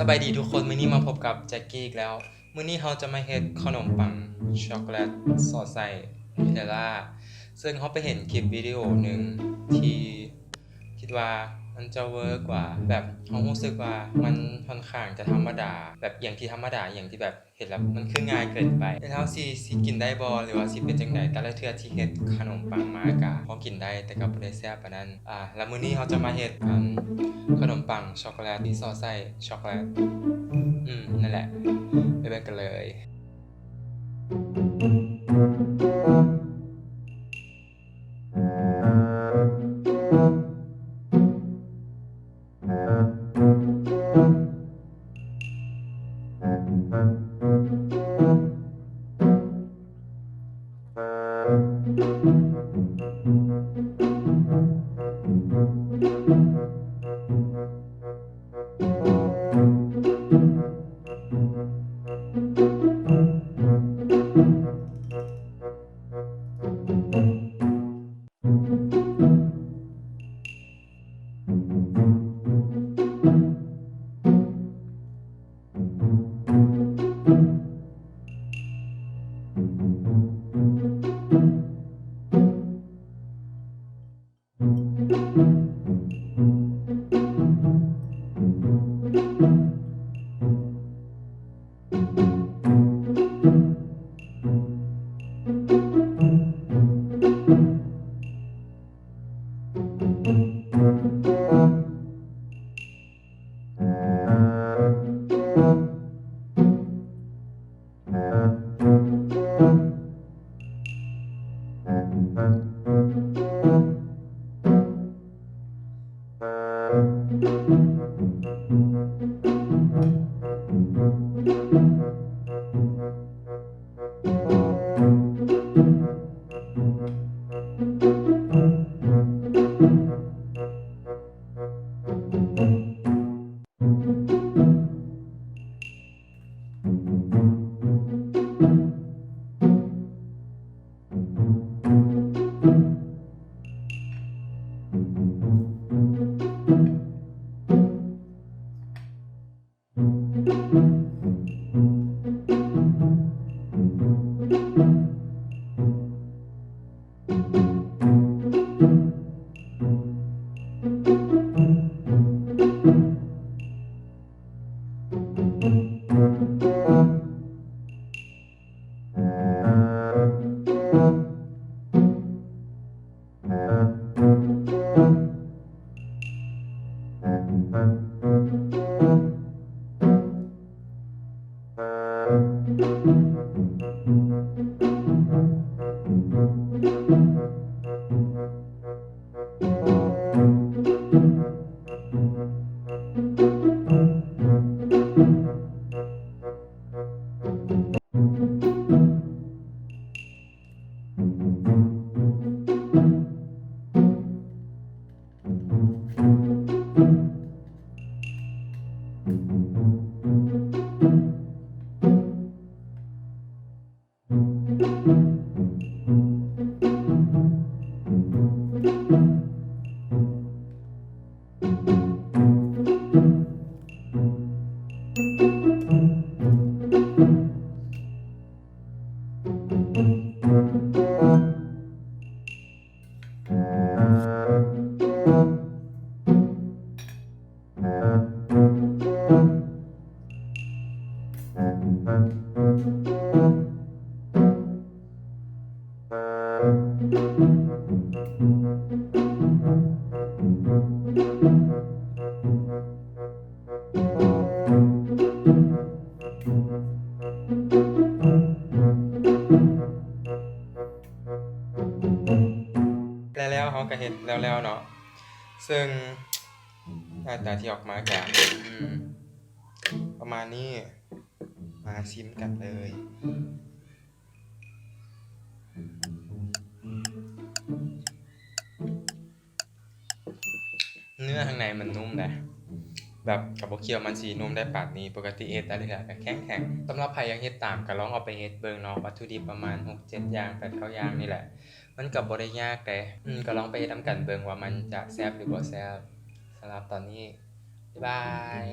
สบายดีทุกคนมื้อนี้มาพบกับแจ็คกี้อีกแล้วมื้อนี้เราจะมาเฮ็ดขนมปังช็อกโกแลตสอดใส่นูเทลล่าซึ่งเราไปเห็นคลิปวิดีโอหนึ่งที่คิดว่ามันจะเวิร์กกว่าแบบเรารู้สึกว่ามันค่อนข้างจะธรรมดาแบบอย่างที่ธรรมดาอย่างที่แบบเฮ็ดแล้วมันคือง่ายเกินไปแล้วสิกินได้บ่หรือว่าสิเป็นจังไดแต่ละเทื่อที่เฮ็ดขนมปังมาก็พอกินได้แต่ก็บ่ได้แซ่บปานนั้นแล้วมื้อนี้เราจะมาเฮ็ดขนมปังช็อกโกแลตที่ซอสไส้ช็อกโกแลตนั่นแหละไปเบิ่งกันเลยแล้วเราก็เฮ็ดแล้วเนาะซึ่งหน้าตาที่ออกมาก็ประมาณนี้มาชิมกันเลยเนื้อข้างในมันนุ่มนะแบบกับบ่เคี่ยวมันสินุ่มได้ปานนี้ปกติเฮ็ดแต่ละเทื่อก็แข็งๆสำหรับไผอยากเฮ็ดตามก็ลองเอาไปเฮ็ดเบิ่งเนาะวัตถุดิบประมาณ6-7อย่าง8-9อย่างนี่แหละมันก็บ่ได้ยากเดะก็ลองไปเฮ็ดนำกันเบิ่งว่ามันจะแซ่บหรือบ่แซ่บสำหรับตอนนี้บ๊ายบาย